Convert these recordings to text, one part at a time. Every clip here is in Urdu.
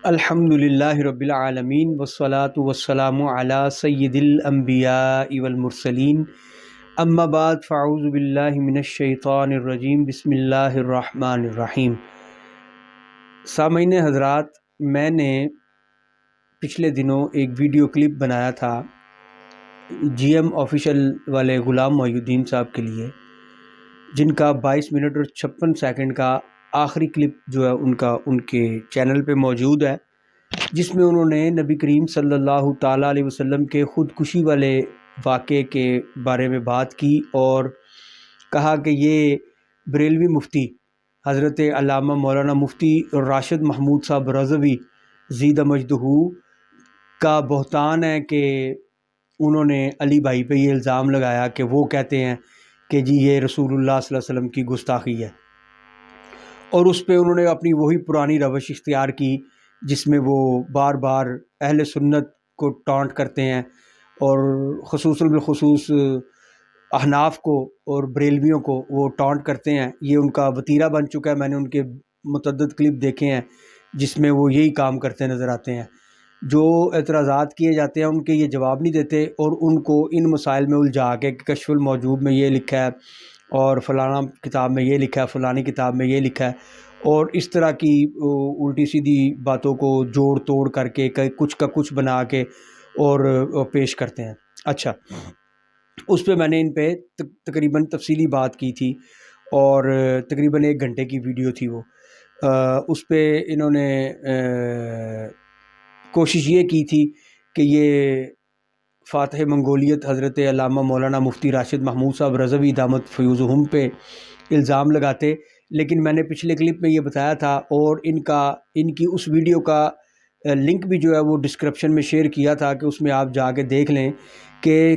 الحمد للہ رب العالمین والصلاة والسلام علی سید الانبیاء والمرسلین اما بعد فاعوذ باللہ من الشیطان الرجیم بسم اللہ الرحمن الرحیم۔ سامعین حضرات، میں نے پچھلے دنوں ایک ویڈیو کلپ بنایا تھا جی ایم آفیشل والے غلام محی الدین صاحب کے لیے، جن کا 22 منٹ اور 56 سیکنڈ کا آخری کلپ جو ہے ان کے چینل پہ موجود ہے، جس میں انہوں نے نبی کریم صلی اللہ تعالیٰ علیہ وسلم کے خودکشی والے واقعے کے بارے میں بات کی اور کہا کہ یہ بریلوی مفتی حضرت علامہ مولانا مفتی راشد محمود صاحب رضوی زیدہ مجدہ کا بہتان ہے کہ انہوں نے علی بھائی پہ یہ الزام لگایا کہ وہ کہتے ہیں کہ جی یہ رسول اللہ صلی اللہ علیہ وسلم کی گستاخی ہے، اور اس پہ انہوں نے اپنی وہی پرانی روش اختیار کی جس میں وہ بار بار اہل سنت کو ٹانٹ کرتے ہیں اور خصوصاً بالخصوص احناف کو اور بریلویوں کو وہ ٹانٹ کرتے ہیں۔ یہ ان کا وتیرہ بن چکا ہے، میں نے ان کے متعدد کلپ دیکھے ہیں جس میں وہ یہی کام کرتے نظر آتے ہیں۔ جو اعتراضات کیے جاتے ہیں ان کے یہ جواب نہیں دیتے اور ان کو ان مسائل میں الجھا کے کشف الموجوب میں یہ لکھا ہے اور فلانا کتاب میں یہ لکھا ہے، فلانی کتاب میں یہ لکھا ہے، اور اس طرح کی الٹی سیدھی باتوں کو جوڑ توڑ کر کے کچھ کا کچھ بنا کے اور پیش کرتے ہیں۔ اچھا، اس پہ میں نے ان پہ تقریباً تفصیلی بات کی تھی اور تقریباً 1 گھنٹے کی ویڈیو تھی وہ۔ اس پہ انہوں نے کوشش یہ کی تھی کہ یہ فاتح منگولیت حضرت علامہ مولانا مفتی راشد محمود صاحب رضوی دامت فیوزہم پہ الزام لگاتے، لیکن میں نے پچھلے کلپ میں یہ بتایا تھا اور ان کی اس ویڈیو کا لنک بھی جو ہے وہ ڈسکرپشن میں شیئر کیا تھا کہ اس میں آپ جا کے دیکھ لیں کہ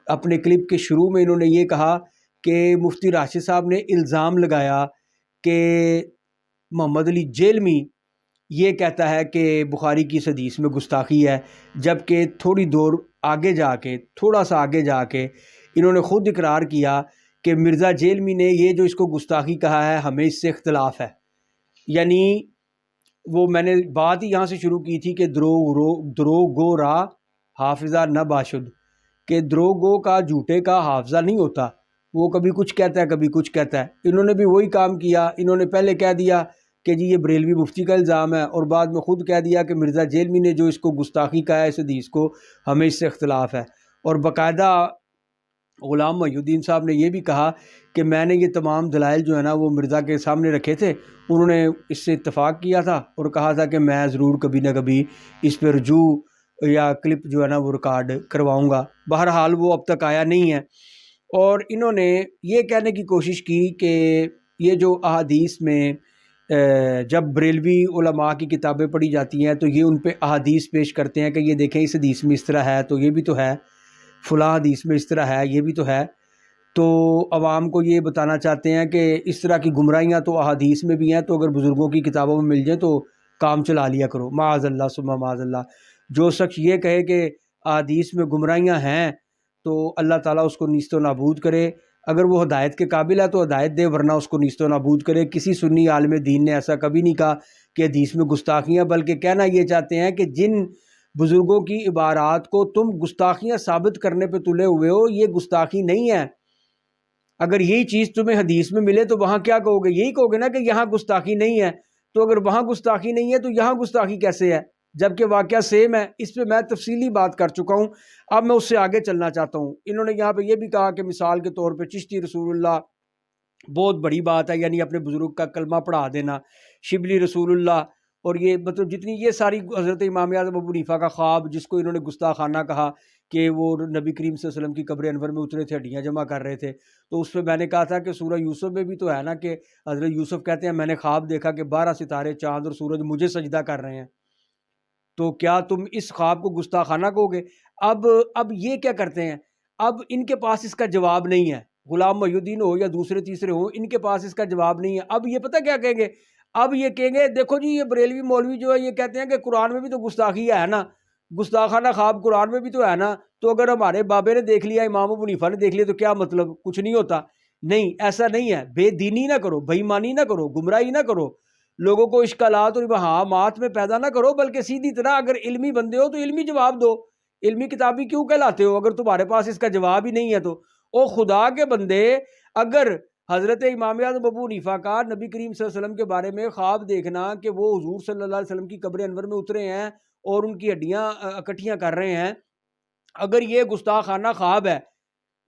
اپنے کلپ کے شروع میں انہوں نے یہ کہا کہ مفتی راشد صاحب نے الزام لگایا کہ محمد علی جیلمی یہ کہتا ہے کہ بخاری کی اس حدیث میں گستاخی ہے، جبکہ تھوڑا سا آگے جا کے انہوں نے خود اقرار کیا کہ مرزا جیلمی نے یہ جو اس کو گستاخی کہا ہے ہمیں اس سے اختلاف ہے۔ یعنی وہ میں نے بات ہی یہاں سے شروع کی تھی کہ دروغو را حافظہ نہ باشد، کہ دروغو کا جھوٹے کا حافظہ نہیں ہوتا، وہ کبھی کچھ کہتا ہے کبھی کچھ کہتا ہے۔ انہوں نے بھی وہی کام کیا، انہوں نے پہلے کہہ دیا کہ جی یہ بریلوی مفتی کا الزام ہے اور بعد میں خود کہہ دیا کہ مرزا جیلمی نے جو اس کو گستاخی کہا ہے اس حدیث کو ہمیں اس سے اختلاف ہے، اور باقاعدہ غلام محی الدین صاحب نے یہ بھی کہا کہ میں نے یہ تمام دلائل جو ہے نا وہ مرزا کے سامنے رکھے تھے، انہوں نے اس سے اتفاق کیا تھا اور کہا تھا کہ میں ضرور کبھی نہ کبھی اس پہ رجوع یا کلپ جو ہے نا وہ ریکارڈ کرواؤں گا۔ بہرحال وہ اب تک آیا نہیں ہے، اور انہوں نے یہ کہنے کی کوشش کی کہ یہ جو احادیث میں جب بریلوی علماء کی کتابیں پڑھی جاتی ہیں تو یہ ان پہ احادیث پیش کرتے ہیں کہ یہ دیکھیں اس حدیث میں اس طرح ہے تو یہ بھی تو ہے، فلاں حدیث میں اس طرح ہے یہ بھی تو ہے، تو عوام کو یہ بتانا چاہتے ہیں کہ اس طرح کی گمراہیاں تو احادیث میں بھی ہیں، تو اگر بزرگوں کی کتابوں میں مل جائیں تو کام چلا لیا کرو۔ معاذ اللہ ثم معاذ اللہ، جو شخص یہ کہے کہ احادیث میں گمراہیاں ہیں تو اللہ تعالیٰ اس کو نیست و نابود کرے، اگر وہ ہدایت کے قابل ہے تو ہدایت دے، ورنہ اس کو نیست و نابود کرے۔ کسی سنی عالم دین نے ایسا کبھی نہیں کہا کہ حدیث میں گستاخیاں، بلکہ کہنا یہ چاہتے ہیں کہ جن بزرگوں کی عبارات کو تم گستاخیاں ثابت کرنے پہ تلے ہوئے ہو یہ گستاخی نہیں ہے۔ اگر یہی چیز تمہیں حدیث میں ملے تو وہاں کیا کہو گے؟ یہی کہو گے نا کہ یہاں گستاخی نہیں ہے، تو اگر وہاں گستاخی نہیں ہے تو یہاں گستاخی کیسے ہے جبکہ واقعہ سیم ہے؟ اس پہ میں تفصیلی بات کر چکا ہوں، اب میں اس سے آگے چلنا چاہتا ہوں۔ انہوں نے یہاں پہ یہ بھی کہا کہ مثال کے طور پہ چشتی رسول اللہ بہت بڑی بات ہے، یعنی اپنے بزرگ کا کلمہ پڑھا دینا، شبلی رسول اللہ، اور یہ مطلب جتنی یہ ساری حضرت امام اعظم ابو حنیفہ کا خواب جس کو انہوں نے گستاخانہ کہا کہ وہ نبی کریم صلی اللہ علیہ وسلم کی قبر انور میں اترے تھے، ہڈیاں جمع کر رہے تھے، تو اس پہ میں نے کہا تھا کہ سورہ یوسف میں بھی تو ہے نا کہ حضرت یوسف کہتے ہیں میں نے خواب دیکھا کہ 12 ستارے چاند اور سورج مجھے سجدہ کر رہے ہیں، تو کیا تم اس خواب کو گستاخانہ کہو گے؟ اب یہ کیا کرتے ہیں، اب ان کے پاس اس کا جواب نہیں ہے، غلام محی الدین ہو یا دوسرے تیسرے ہوں، ان کے پاس اس کا جواب نہیں ہے۔ اب یہ پتہ کیا کہیں گے؟ اب یہ کہیں گے دیکھو جی یہ بریلوی مولوی جو ہے یہ کہتے ہیں کہ قرآن میں بھی تو گستاخی ہے نا، گستاخانہ خواب قرآن میں بھی تو ہے نا، تو اگر ہمارے بابے نے دیکھ لیا، امام ابو حنیفہ نے دیکھ لیا تو کیا مطلب، کچھ نہیں ہوتا؟ نہیں، ایسا نہیں ہے، بے دینی نہ کرو، بے ایمانی نہ کرو، گمراہی نہ کرو، لوگوں کو اشکالات اور ابہامات میں پیدا نہ کرو، بلکہ سیدھی طرح اگر علمی بندے ہو تو علمی جواب دو. علمی کتابی کیوں کہلاتے ہو اگر تمہارے پاس اس کا جواب ہی نہیں ہے تو؟ او خدا کے بندے، اگر حضرت امام اعظم ابو حنیفہ کا نبی کریم صلی اللہ علیہ وسلم کے بارے میں خواب دیکھنا کہ وہ حضور صلی اللہ علیہ وسلم کی قبر انور میں اترے ہیں اور ان کی ہڈیاں اکٹھیاں کر رہے ہیں، اگر یہ گستاخانہ خواب ہے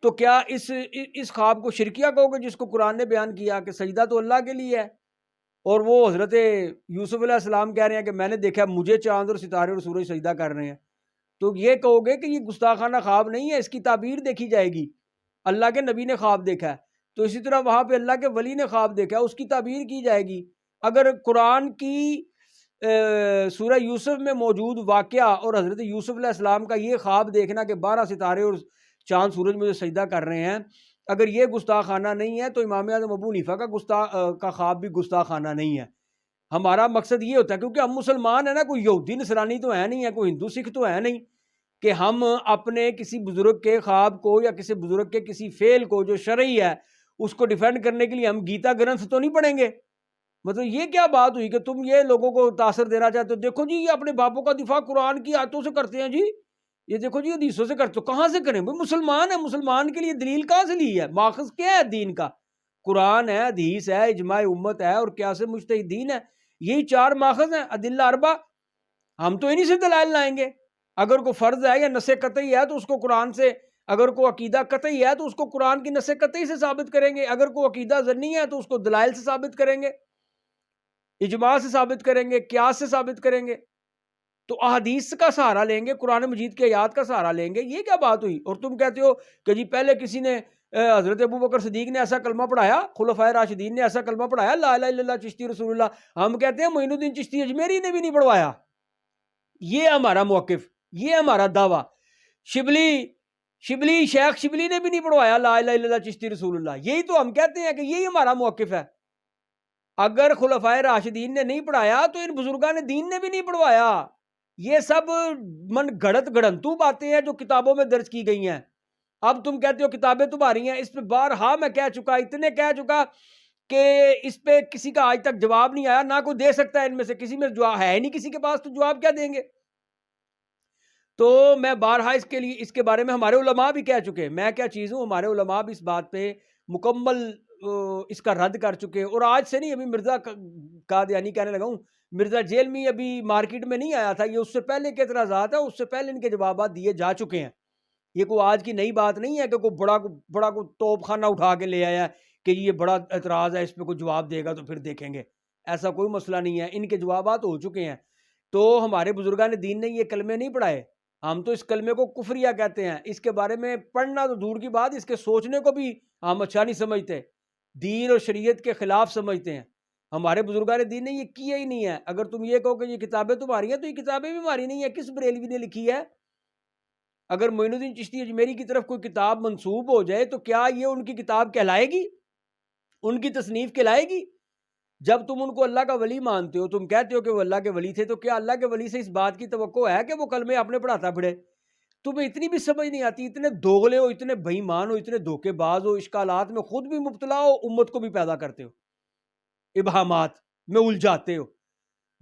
تو کیا اس خواب کو شرکیہ کہو گے جس کو قرآن نے بیان کیا کہ سجدہ تو اللہ کے لیے ہے، اور وہ حضرت یوسف علیہ السلام کہہ رہے ہیں کہ میں نے دیکھا مجھے چاند اور ستارے اور سورج سجدہ کر رہے ہیں، تو یہ کہو گے کہ یہ گستاخانہ خواب نہیں ہے، اس کی تعبیر دیکھی جائے گی. اللہ کے نبی نے خواب دیکھا ہے تو اسی طرح وہاں پہ اللہ کے ولی نے خواب دیکھا ہے، اس کی تعبیر کی جائے گی. اگر قرآن کی سورہ یوسف میں موجود واقعہ اور حضرت یوسف علیہ السلام کا یہ خواب دیکھنا کہ 12 ستارے اور چاند سورج مجھے سجدہ کر رہے ہیں، اگر یہ گستاخانہ نہیں ہے تو امام اعظم ابو حنیفہ کا خواب بھی گستاخانہ نہیں ہے. ہمارا مقصد یہ ہوتا ہے کیونکہ ہم مسلمان ہیں نا، کوئی یہودی نصرانی تو ہے نہیں ہے، کوئی ہندو سکھ تو ہے نہیں کہ ہم اپنے کسی بزرگ کے خواب کو یا کسی بزرگ کے کسی فعل کو جو شرعی ہے اس کو ڈیفینڈ کرنے کے لیے ہم گیتا گرنتھ تو نہیں پڑھیں گے. مطلب یہ کیا بات ہوئی کہ تم یہ لوگوں کو تاثر دینا چاہتے ہو؟ دیکھو جی یہ اپنے باپوں کا دفاع قرآن کی آیتوں سے کرتے ہیں جی، یہ دیکھو جی حدیثوں سے کرتے ہو. کہاں سے کریں بھائی؟ مسلمان ہے، مسلمان کے لیے دلیل کہاں سے لی ہے؟ ماخذ کیا ہے دین کا؟ قرآن ہے، حدیث ہے، اجماع امت ہے اور قیاس مجتہدین ہے. یہی 4 ماخذ ہیں، ادلہ اربع. ہم تو انہی سے دلائل لائیں گے. اگر کوئی فرض ہے یا نص قطعی ہے تو اس کو قرآن سے، اگر کوئی عقیدہ قطعی ہے تو اس کو قرآن کی نص قطعی سے ثابت کریں گے، اگر کوئی عقیدہ ظنی ہے تو اس کو دلائل سے ثابت کریں گے، اجماع سے ثابت کریں گے، قیاس سے ثابت کریں گے. تو احادیث کا سہارا لیں گے، قرآن مجید کے آیات کا سہارا لیں گے. یہ کیا بات ہوئی؟ اور تم کہتے ہو کہ جی پہلے کسی نے حضرت ابو بکر صدیق نے ایسا کلمہ پڑھایا، خلفائے راشدین نے ایسا کلمہ پڑھایا لا الہ الا اللہ چشتی رسول اللہ. ہم کہتے ہیں معین الدین چشتی اجمیری نے بھی نہیں پڑھوایا. یہ ہمارا موقف، یہ ہمارا دعویٰ. شبلی شیخ شبلی نے بھی نہیں پڑھوایا لا الہ الا اللہ چشتی رسول اللہ. یہی تو ہم کہتے ہیں کہ یہی ہمارا موقف ہے. اگر خلفائے راشدین نے نہیں پڑھایا تو ان بزرگان دین نے بھی نہیں پڑھوایا. یہ سب من گھڑت گھڑنتو باتیں ہیں جو کتابوں میں درج کی گئی ہیں. اب تم کہتے ہو کتابیں تمہاری ہیں. اس پہ بارہا میں کہہ چکا، اتنے کہہ چکا کہ اس پہ کسی کا آج تک جواب نہیں آیا، نہ کوئی دے سکتا ہے. ان میں سے کسی میں جواب ہے نہیں، کسی کے پاس، تو جواب کیا دیں گے؟ تو میں بارہا اس کے بارے میں ہمارے علماء بھی کہہ چکے. میں کیا چیز ہوں، ہمارے علماء بھی اس بات پہ مکمل اس کا رد کر چکے. اور آج سے نہیں، ابھی مرزا قادیانی کہنے لگا ہوں، مرزا جیلمی ابھی مارکیٹ میں نہیں آیا تھا، یہ اس سے پہلے کے اعتراضات ہیں، اس سے پہلے ان کے جوابات دیے جا چکے ہیں. یہ کوئی آج کی نئی بات نہیں ہے کہ کوئی بڑا کوئی توپ خانہ اٹھا کے لے آیا کہ یہ بڑا اعتراض ہے، اس پہ کوئی جواب دے گا تو پھر دیکھیں گے. ایسا کوئی مسئلہ نہیں ہے، ان کے جوابات ہو چکے ہیں. تو ہمارے بزرگان دین نے یہ کلمے نہیں پڑھائے. ہم تو اس کلمے کو کفریہ کہتے ہیں. اس کے بارے میں پڑھنا تو دور کی بات، اس کے سوچنے کو بھی ہم اچھا نہیں سمجھتے، دین اور شریعت کے خلاف سمجھتے ہیں. ہمارے بزرگان دین نے یہ کیا ہی نہیں ہے. اگر تم یہ کہو کہ یہ کتابیں تمہاری ہیں تو یہ کتابیں بھی ہماری نہیں ہیں. کس بریلوی نے لکھی ہے؟ اگر معین الدین چشتی اجمیری کی طرف کوئی کتاب منسوب ہو جائے تو کیا یہ ان کی کتاب کہلائے گی؟ ان کی تصنیف کہلائے گی؟ جب تم ان کو اللہ کا ولی مانتے ہو، تم کہتے ہو کہ وہ اللہ کے ولی تھے، تو کیا اللہ کے ولی سے اس بات کی توقع ہے کہ وہ کلمے اپنے پڑھاتا پڑھے؟ تمہیں اتنی بھی سمجھ نہیں آتی. اتنے دوغلے ہو، اتنے بے ایمان ہو، اتنے دھوکے باز ہو، اشکالات میں خود بھی مبتلا ہو، امت کو بھی پیدا کرتے ہو، ابہامات میں الجھاتے ہو.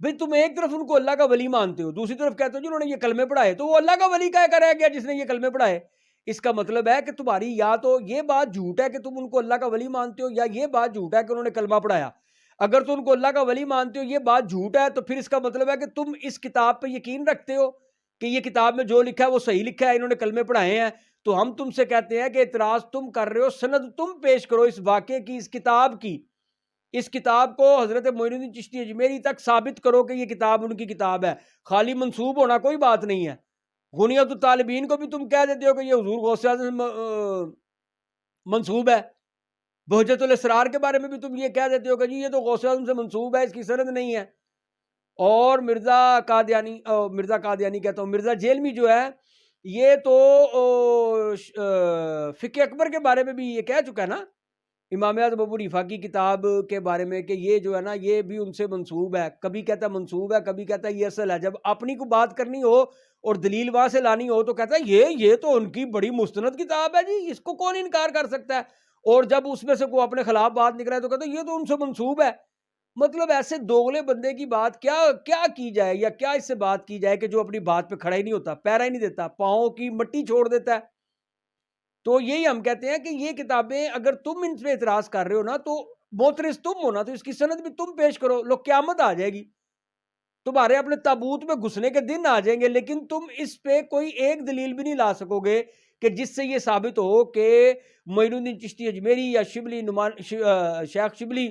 بھئی تم ایک طرف ان کو اللہ کا ولی مانتے ہو، دوسری طرف کہتے ہو جنہوں نے یہ کلمے پڑھائے، تو وہ اللہ کا ولی کہہ کر رہ گیا جس نے یہ کلمے پڑھائے. اس کا مطلب ہے کہ تمہاری یا تو یہ بات جھوٹ ہے کہ تم ان کو اللہ کا ولی مانتے ہو، یا یہ بات جھوٹ ہے کہ انہوں نے کلمہ پڑھایا. اگر تم ان کو اللہ کا ولی مانتے ہو، یہ بات جھوٹ ہے، تو پھر اس کا مطلب ہے کہ تم اس کتاب پہ یقین رکھتے ہو کہ یہ کتاب میں جو لکھا ہے وہ صحیح لکھا ہے، انہوں نے کلمے پڑھائے ہیں. تو ہم تم سے کہتے ہیں کہ اعتراض تم کر رہے ہو، سند تم پیش کرو اس واقعے کی، اس کتاب کی. اس کتاب کو حضرت معین الدین چشتی اجمیری تک ثابت کرو کہ یہ کتاب ان کی کتاب ہے. خالی منسوب ہونا کوئی بات نہیں ہے. غنیت الطالبین کو بھی تم کہہ دیتے ہو کہ یہ حضور غوث اعظم منسوب ہے. بہجت الاسرار کے بارے میں بھی تم یہ کہہ دیتے ہو کہ جی یہ تو غوث اعظم سے منسوب ہے، اس کی سند نہیں ہے. اور مرزا قادیانی کہتا ہوں، مرزا جیلمی جو ہے یہ تو فقہ اکبر کے بارے میں بھی یہ کہہ چکا ہے نا، امام اعظم ابو حنیفہ کی کتاب کے بارے میں، کہ یہ جو ہے نا یہ بھی ان سے منسوب ہے. کبھی کہتا ہے منسوب ہے، کبھی کہتا ہے یہ اصل ہے. جب اپنی کو بات کرنی ہو اور دلیل وہاں سے لانی ہو تو کہتا ہے یہ تو ان کی بڑی مستند کتاب ہے جی، اس کو کون انکار کر سکتا ہے. اور جب اس میں سے کوئی اپنے خلاف بات نکلا ہے تو کہتا ہے یہ تو ان سے منسوب ہے. مطلب ایسے دوغلے بندے کی بات کیا کی جائے، یا کیا اس سے بات کی جائے کہ جو اپنی بات پہ کھڑا ہی نہیں ہوتا، پیرا ہی نہیں دیتا، پاؤں کی مٹی چھوڑ دیتا ہے۔ تو یہی ہم کہتے ہیں کہ یہ کتابیں اگر تم ان پہ اعتراض کر رہے ہو نا تو موترس تم ہونا، تو اس کی سند بھی تم پیش کرو، لوگ قیامت آ جائے گی، تمہارے اپنے تابوت میں گھسنے کے دن آ جائیں گے، لیکن تم اس پہ کوئی ایک دلیل بھی نہیں لا سکو گے کہ جس سے یہ ثابت ہو کہ معین الدین چشتی اجمیری یا شبلی شیخ شبلی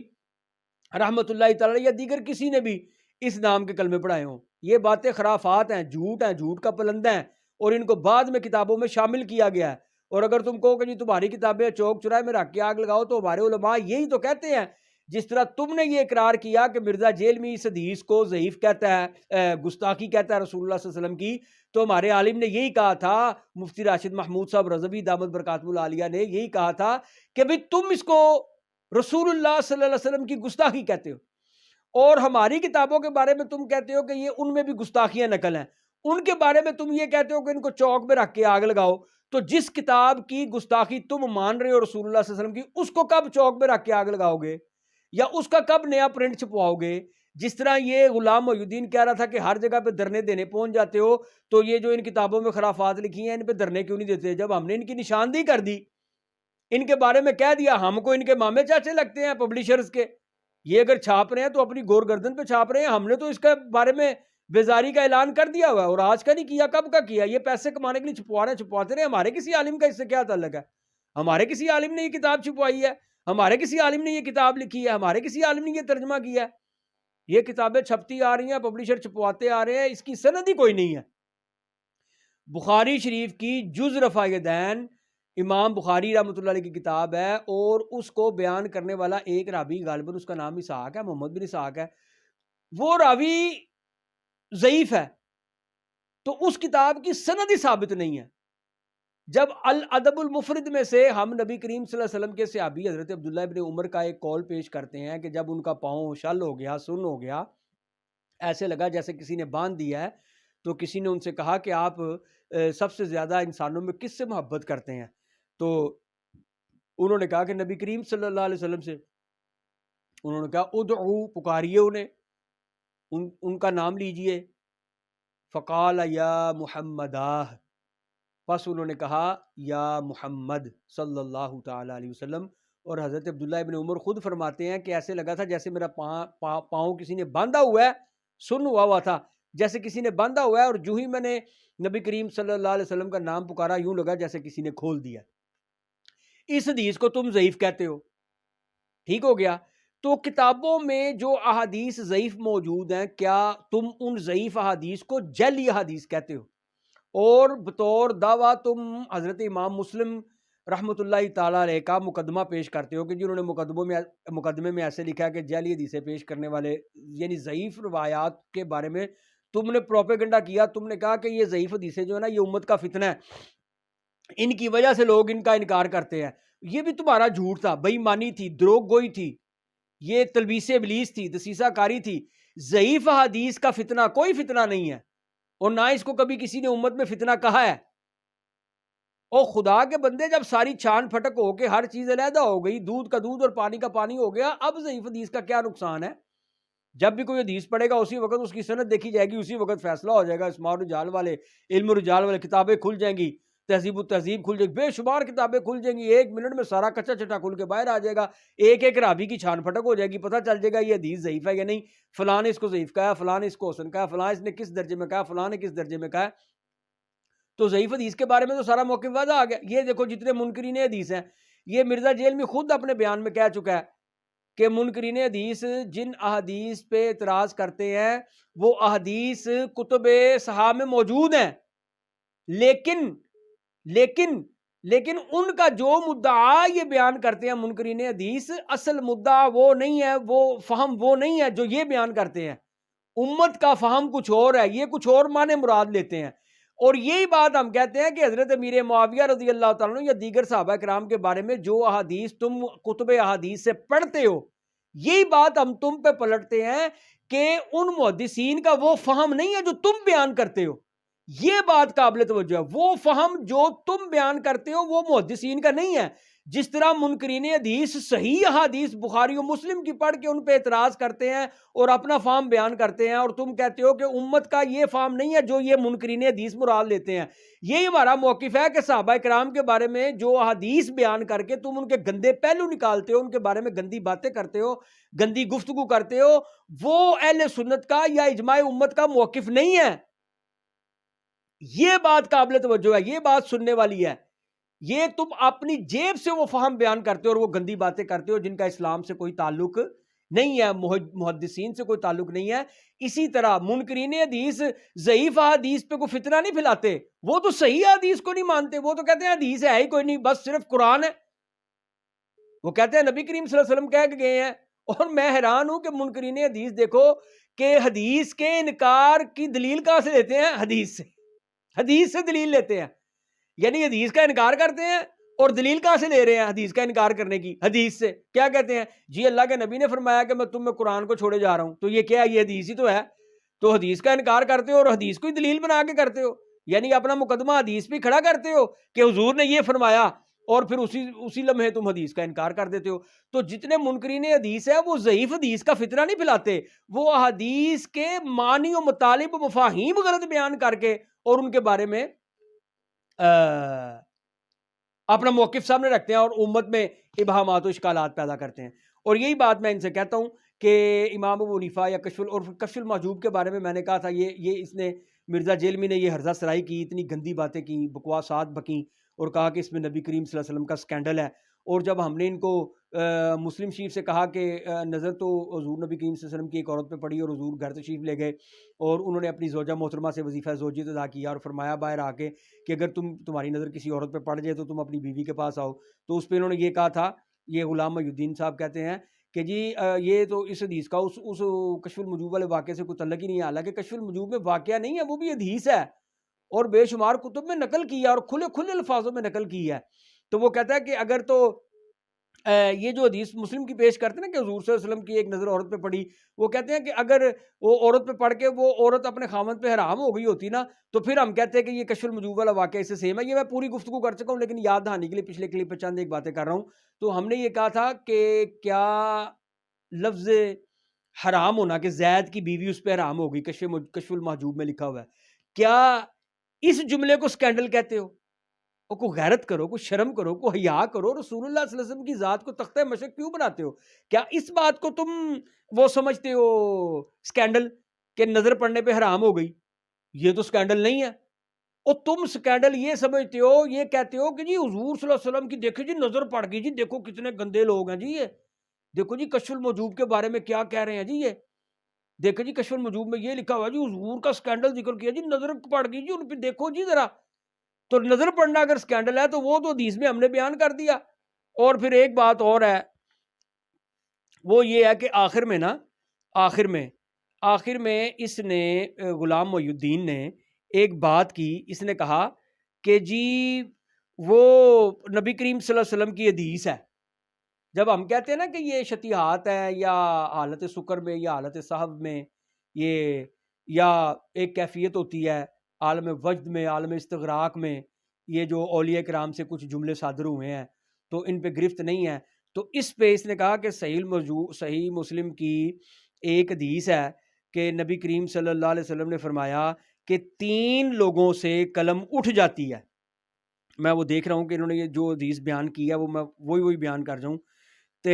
رحمۃ اللہ تعالی یا دیگر کسی نے بھی اس نام کے کلمے پڑھائے ہوں۔ یہ باتیں خرافات ہیں، جھوٹ کا پلندہ ہیں، اور ان کو بعد میں کتابوں میں شامل کیا گیا ہے۔ اور اگر تم کہو کہ جی تمہاری کتابیں چوک چوراہے میں رکھ کے آگ لگاؤ، تو ہمارے علماء یہی تو کہتے ہیں، جس طرح تم نے یہ اقرار کیا کہ مرزا جیلمی اس حدیث کو ضعیف کہتا ہے، گستاخی کہتا ہے رسول اللہ صلی اللہ علیہ وسلم کی، تو ہمارے عالم نے یہی کہا تھا، مفتی راشد محمود صاحب رضوی دامت برکاتہ العالیہ نے یہی کہا تھا کہ بھئی تم اس کو رسول اللہ صلی اللہ علیہ وسلم کی گستاخی کہتے ہو، اور ہماری کتابوں کے بارے میں تم کہتے ہو کہ یہ ان میں بھی گستاخیاں نقل ہیں، ان کے بارے میں تم یہ کہتے ہو کہ ان کو چوک میں رکھ کے آگ لگاؤ۔ تو جس کتاب کی گستاخی تم مان رہے ہو رسول اللہ صلی اللہ علیہ وسلم کی، اس کو کب چوک میں رکھ کے آگ لگاؤ گے، یا اس کا کب نیا پرنٹ چھپواؤ گے؟ جس طرح یہ غلام محی الدین کہہ رہا تھا کہ ہر جگہ پہ دھرنے دینے پہنچ جاتے ہو، تو یہ جو ان کتابوں میں خرافات لکھی ہیں ان پہ دھرنے کیوں نہیں دیتے؟ جب ہم نے ان کی نشاندہی کر دی، ان کے بارے میں کہہ دیا، ہم کو ان کے مامے چاچے لگتے ہیں پبلشرز کے، یہ اگر چھاپ رہے ہیں تو اپنی گور گردن پہ چھاپ رہے ہیں، ہم نے تو اس کے بارے میں بیزاری کا اعلان کر دیا ہوا ہے، اور آج کا نہیں کیا، کب کا کیا؟ یہ پیسے کمانے کے لیے چھپواتے رہے، ہمارے کسی عالم کا اس سے کیا تعلق ہے؟ ہمارے کسی عالم نے یہ کتاب چھپوائی ہے؟ ہمارے کسی عالم نے یہ کتاب لکھی ہے؟ ہمارے کسی عالم نے یہ ترجمہ کیا ہے؟ یہ کتابیں چھپتی آ رہی ہیں، پبلشر چھپواتے آ رہے ہیں، اس کی سند ہی کوئی نہیں ہے۔ بخاری شریف کی جز رفع یدین امام بخاری رحمۃ اللہ علیہ کی کتاب ہے، اور اس کو بیان کرنے والا ایک راوی، غالباً اس کا نام اسحاق ہے، محمد بن اسحاق ہے، وہ راوی ضعیف ہے، تو اس کتاب کی سند ہی ثابت نہیں ہے۔ جب الادب المفرد میں سے ہم نبی کریم صلی اللہ علیہ وسلم کے صحابی حضرت عبداللہ ابن عمر کا ایک قول پیش کرتے ہیں کہ جب ان کا پاؤں شل ہو گیا، سن ہو گیا، ایسے لگا جیسے کسی نے باندھ دیا ہے، تو کسی نے ان سے کہا کہ آپ سب سے زیادہ انسانوں میں کس سے محبت کرتے ہیں؟ تو انہوں نے کہا کہ نبی کریم صلی اللہ علیہ وسلم سے۔ انہوں نے کہا ادعو، پکاریے انہیں، ان کا نام لیجئے۔ فقال یا محمدہ، پس انہوں نے کہا یا محمد صلی اللہ تعالی علیہ وسلم۔ اور حضرت عبداللہ ابن عمر خود فرماتے ہیں کہ ایسے لگا تھا جیسے میرا پاؤں کسی نے باندھا ہوا ہے، سن ہوا تھا، جیسے کسی نے باندھا ہوا ہے، اور جو ہی میں نے نبی کریم صلی اللہ علیہ وسلم کا نام پکارا، یوں لگا جیسے کسی نے کھول دیا۔ اس حدیث کو تم ضعیف کہتے ہو، ٹھیک ہو گیا۔ تو کتابوں میں جو احادیث ضعیف موجود ہیں، کیا تم ان ضعیف احادیث کو جعلی احادیث کہتے ہو؟ اور بطور دعویٰ تم حضرت امام مسلم رحمۃ اللہ تعالی علیہ کا مقدمہ پیش کرتے ہو کہ جنہوں نے مقدمے میں ایسے لکھا ہے کہ جعلی حدیثیں پیش کرنے والے، یعنی ضعیف روایات کے بارے میں تم نے پروپیگنڈا کیا، تم نے کہا کہ یہ ضعیف حدیثیں جو ہے نا، یہ امت کا فتنہ ہے، ان کی وجہ سے لوگ ان کا انکار کرتے ہیں۔ یہ بھی تمہارا جھوٹ تھا، بے ایمانی تھی، دروغ گوئی تھی، یہ تلبیس ابلیس تھی، دسیسہ کاری تھی۔ ضعیف حدیث کا فتنہ کوئی فتنہ نہیں ہے، اور نہ اس کو کبھی کسی نے امت میں فتنہ کہا ہے۔ اور خدا کے بندے، جب ساری چھان پھٹک ہو کے ہر چیز علیحدہ ہو گئی، دودھ کا دودھ اور پانی کا پانی ہو گیا، اب ضعیف حدیث کا کیا نقصان ہے؟ جب بھی کوئی حدیث پڑھے گا اسی وقت اس کی سند دیکھی جائے گی، اسی وقت فیصلہ ہو جائے گا۔ اسماء الرجال والے، علم الرجال والے کتابیں کھل جائیں گی، تہذیب التہذیب کھل جائے گی، بے شمار کتابیں کھل جائیں گی، ایک منٹ میں سارا کچا چٹا کھل کے باہر آ جائے گا، ایک ایک راوی کی چھان پھٹک ہو جائے گی، پتہ چل جائے گا یہ حدیث ضعیف ہے یا نہیں، فلاں نے اس کو ضعیف کہا، فلاں نے اس کو حسن کہا، فلاں اس نے کس درجے میں کہا، فلاں نے کس درجے میں کہا۔ تو ضعیف حدیث کے بارے میں تو سارا موقف واضح آ گیا۔ یہ دیکھو جتنے منکرین حدیث ہیں، یہ مرزا جیلمی خود اپنے بیان میں کہہ چکا ہے کہ منکرین حدیث جن احادیث پہ اعتراض کرتے ہیں وہ احادیث کتب صحاح میں موجود ہیں، لیکن ان کا جو مدعا یہ بیان کرتے ہیں منکرین حدیث، اصل مدعا وہ نہیں ہے، وہ فہم وہ نہیں ہے جو یہ بیان کرتے ہیں۔ امت کا فہم کچھ اور ہے، یہ کچھ اور معنی مراد لیتے ہیں۔ اور یہی بات ہم کہتے ہیں کہ حضرت امیر معاویہ رضی اللہ تعالیٰ عنہ یا دیگر صحابہ کرام کے بارے میں جو احادیث تم کتب احادیث سے پڑھتے ہو، یہی بات ہم تم پہ پلٹتے ہیں کہ ان محدثین کا وہ فہم نہیں ہے جو تم بیان کرتے ہو۔ یہ بات قابل توجہ ہے، وہ فہم جو تم بیان کرتے ہو وہ محدثین کا نہیں ہے۔ جس طرح منکرین حدیث صحیح احادیث بخاری و مسلم کی پڑھ کے ان پہ اعتراض کرتے ہیں اور اپنا فام بیان کرتے ہیں، اور تم کہتے ہو کہ امت کا یہ فام نہیں ہے جو یہ منکرین حدیث مراد لیتے ہیں. یہی ہمارا موقف ہے کہ صحابہ کرام کے بارے میں جو احادیث بیان کر کے تم ان کے گندے پہلو نکالتے ہو، ان کے بارے میں گندی باتیں کرتے ہو، گندی گفتگو کرتے ہو، وہ اہل سنت کا یا اجماع امت کا موقف نہیں ہے. یہ بات قابل توجہ ہے، یہ بات سننے والی ہے. یہ تم اپنی جیب سے وہ فہم بیان کرتے ہو اور وہ گندی باتیں کرتے ہو جن کا اسلام سے کوئی تعلق نہیں ہے، محدثین سے کوئی تعلق نہیں ہے. اسی طرح منکرین حدیث ضعیف حدیث پہ کوئی فتنہ نہیں پھیلاتے، وہ تو صحیح حدیث کو نہیں مانتے، وہ تو کہتے ہیں حدیث ہے ہی کوئی نہیں، بس صرف قرآن ہے. وہ کہتے ہیں نبی کریم صلی اللہ علیہ وسلم کہہ کے گئے ہیں. اور میں حیران ہوں کہ منکرین حدیث دیکھو کہ حدیث کے انکار کی دلیل کہاں سے لیتے ہیں؟ حدیث سے دلیل لیتے ہیں. یعنی حدیث کا انکار کرتے ہیں اور دلیل کہاں سے لے رہے ہیں حدیث کا انکار کرنے کی؟ حدیث سے. کیا کہتے ہیں؟ جی اللہ کے نبی نے فرمایا کہ میں تم میں قرآن کو چھوڑے جا رہا ہوں، تو یہ کیا ہے؟ یہ حدیث ہی تو ہے. تو حدیث کا انکار کرتے ہو اور حدیث کو ہی دلیل بنا کے کرتے ہو، یعنی اپنا مقدمہ حدیث پہ کھڑا کرتے ہو کہ حضور نے یہ فرمایا، اور پھر اسی لمحے تم حدیث کا انکار کر دیتے ہو. تو جتنے منکرین حدیث ہے وہ ضعیف حدیث کا فتنہ نہیں پھیلاتے، وہ حدیث کے معنی و مطالب و مفاہیم غلط بیان کر کے اور ان کے بارے میں اپنا موقف سامنے رکھتے ہیں اور امت میں ابہامات و اشکالات پیدا کرتے ہیں. اور یہی بات میں ان سے کہتا ہوں کہ امام ابو حنیفہ یا کشف المحجوب کے بارے میں نے کہا تھا، یہ اس نے مرزا جیلمی نے یہ ہرزہ سرائی کی، اتنی گندی باتیں کی، بکواسات بکیں، اور کہا کہ اس میں نبی کریم صلی اللہ علیہ وسلم کا سکینڈل ہے. اور جب ہم نے ان کو مسلم شریف سے کہا کہ نظر تو حضور نبی کریم صلی اللہ علیہ وسلم کی ایک عورت پہ پڑی اور حضور گھر تشریف لے گئے اور انہوں نے اپنی زوجہ محترمہ سے وظیفہ زوجیت ادا کیا اور فرمایا باہر آ کے کہ اگر تمہاری نظر کسی عورت پہ پڑ جائے تو تم اپنی بیوی کے پاس آؤ. تو اس پہ انہوں نے یہ کہا تھا، یہ غلام محی الدین صاحب کہتے ہیں کہ جی یہ تو اس حدیث کا اس کشف المحجوب والے واقعے سے کوئی تعلق ہی نہیں ہے. حالانکہ کشف المحجوب میں واقعہ نہیں ہے، وہ بھی حدیث ہے اور بے شمار کتب میں نقل کی ہے اور کھلے الفاظوں میں نقل کی ہے. تو وہ کہتا ہے کہ اگر تو یہ جو حدیث مسلم کی پیش کرتے ہیں نا کہ حضور صلی اللہ علیہ وسلم کی ایک نظر عورت پہ پڑی، وہ کہتے ہیں کہ اگر وہ عورت پہ پڑھ کے وہ عورت اپنے خامند پہ حرام ہو گئی ہوتی نا، تو پھر ہم کہتے ہیں کہ یہ کشف المحجوب والا واقعہ اس سے سیم ہے. یہ میں پوری گفتگو کر چکا ہوں لیکن یاد دہانی کے لیے پچھلے کلپ پہ چند ایک باتیں کر رہا ہوں. تو ہم نے یہ کہا تھا کہ کیا لفظ حرام ہونا کہ زید کی بیوی اس پہ حرام ہو گئی کشف المحجوب میں لکھا ہوا ہے، کیا اس جملے کو سکینڈل کہتے ہو؟ کوئی غیرت کرو، کوئی شرم کرو، کوئی حیا کرو. رسول اللہ صلی اللہ علیہ وسلم کی ذات کو تختہ مشق کیوں بناتے ہو؟ کیا اس بات کو تم وہ سمجھتے ہو سکینڈل کہ نظر پڑنے پہ حرام ہو گئی؟ یہ تو سکینڈل نہیں ہے. اور تم سکینڈل یہ سمجھتے ہو، یہ کہتے ہو کہ جی حضور صلی اللہ علیہ وسلم کی دیکھو جی نظر پڑ گئی جی، دیکھو کتنے گندے لوگ ہیں جی، یہ دیکھو جی کشف المحجوب کے بارے میں کیا کہہ رہے ہیں جی، یہ دیکھو جی کشف المحجوب میں یہ لکھا ہوا جی حضور کا سکینڈل ذکر کیا جی، نظر پڑ گئی جی ان پہ، دیکھو جی ذرا. تو نظر پڑنا اگر سکینڈل ہے تو وہ تو حدیث میں ہم نے بیان کر دیا. اور پھر ایک بات اور ہے، وہ یہ ہے کہ آخر میں اس نے غلام محی الدین نے ایک بات کی. اس نے کہا کہ جی وہ نبی کریم صلی اللہ علیہ وسلم کی حدیث ہے. جب ہم کہتے ہیں نا کہ یہ شتیہات ہے یا حالت سکر میں یا حالت صحب میں، یہ یا ایک کیفیت ہوتی ہے عالم وجد میں، عالم استغراق میں، یہ جو اولیاء کرام سے کچھ جملے صادر ہوئے ہیں تو ان پہ گرفت نہیں ہے. تو اس پہ اس نے کہا کہ صحیح مسلم کی ایک حدیث ہے کہ نبی کریم صلی اللہ علیہ وسلم نے فرمایا کہ 3 لوگوں سے قلم اٹھ جاتی ہے. میں وہ دیکھ رہا ہوں کہ انہوں نے یہ جو حدیث بیان کی ہے وہ میں وہی بیان کر جاؤں. تو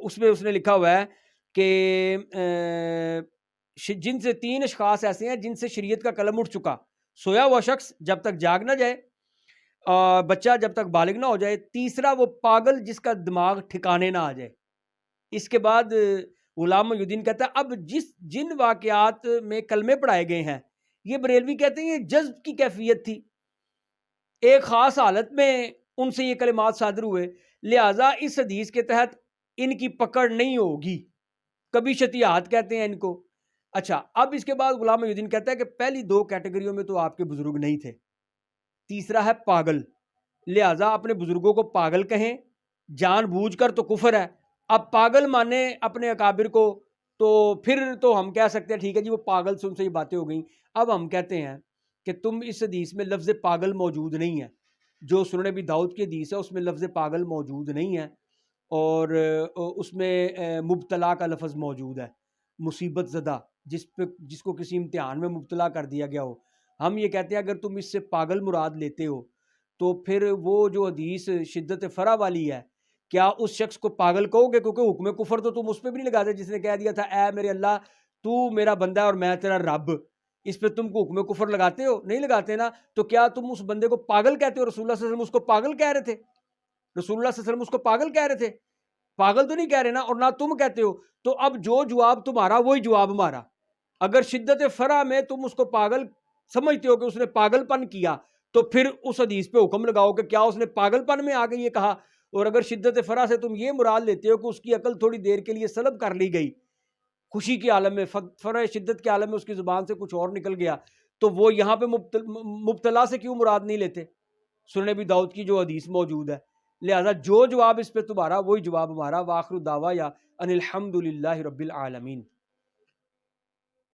اس میں اس نے لکھا ہوا ہے کہ جن سے 3 اشخاص ایسے ہیں جن سے شریعت کا قلم اٹھ چکا: سویا ہوا شخص جب تک جاگ نہ جائے، بچہ جب تک بالغ نہ ہو جائے، تیسرا وہ پاگل جس کا دماغ ٹھکانے نہ آ جائے. اس کے بعد غلام محی الدین کہتا ہے اب جن واقعات میں کلمے پڑھائے گئے ہیں یہ بریلوی کہتے ہیں یہ جذب کی کیفیت تھی، ایک خاص حالت میں ان سے یہ کلمات صادر ہوئے، لہٰذا اس حدیث کے تحت ان کی پکڑ نہیں ہوگی. کبھی شتیہات کہتے ہیں ان کو. اچھا، اب اس کے بعد غلام محی الدین کہتا ہے کہ پہلی 2 کیٹیگریوں میں تو آپ کے بزرگ نہیں تھے، تیسرا ہے پاگل، لہٰذا اپنے بزرگوں کو پاگل کہیں، جان بوجھ کر تو کفر ہے. اب پاگل مانے اپنے اکابر کو تو پھر تو ہم کہہ سکتے ہیں ٹھیک ہے جی وہ پاگل سے ان سے یہ باتیں ہو گئیں. اب ہم کہتے ہیں کہ تم اس حدیث میں لفظ پاگل موجود نہیں ہے، جو سنن ابی داؤد کی حدیث ہے اس میں لفظ پاگل موجود نہیں ہے، اور اس میں مبتلا کا لفظ موجود ہے، مصیبت زدہ، جس کو کسی امتحان میں مبتلا کر دیا گیا ہو۔ ہم یہ کہتے ہیں اگر تم اس سے پاگل مراد لیتے ہو تو پھر وہ جو حدیث شدت فرح والی ہے، کیا اس شخص کو پاگل کہو گے؟ کیونکہ حکم کفر تو تم اس پہ بھی نہیں لگاتے جس نے کہہ دیا تھا اے میرے اللہ تو میرا بندہ ہے اور میں تیرا رب، اس پہ تم کو حکم کفر لگاتے ہو؟ نہیں لگاتے نا، تو کیا تم اس بندے کو پاگل کہتے ہو؟ رسول اللہ صلی اللہ علیہ وسلم اس کو پاگل کہہ رہے تھے، رسول اللہ صلی اللہ علیہ وسلم اس کو پاگل کہہ رہے تھے؟ پاگل تو نہیں کہہ رہے نا، اور نہ تم کہتے ہو۔ تو اب جو جواب تمہارا وہی جواب ہمارا۔ اگر شدت فرح میں تم اس کو پاگل سمجھتے ہو کہ اس نے پاگل پن کیا، تو پھر اس حدیث پہ حکم لگاؤ کہ کیا اس نے پاگل پن میں آگے یہ کہا؟ اور اگر شدت فرح سے تم یہ مراد لیتے ہو کہ اس کی عقل تھوڑی دیر کے لیے سلب کر لی گئی، خوشی کے عالم میں، فرح شدت کے عالم میں اس کی زبان سے کچھ اور نکل گیا، تو وہ یہاں پہ مبتلا سے کیوں مراد نہیں لیتے؟ سنن ابی داؤد کی جو حدیث موجود ہے۔ لہذا جو جواب اس پہ تمہارا وہی جواب ہمارا۔ وآخر دعوایا ان الحمد للہ رب العالمین۔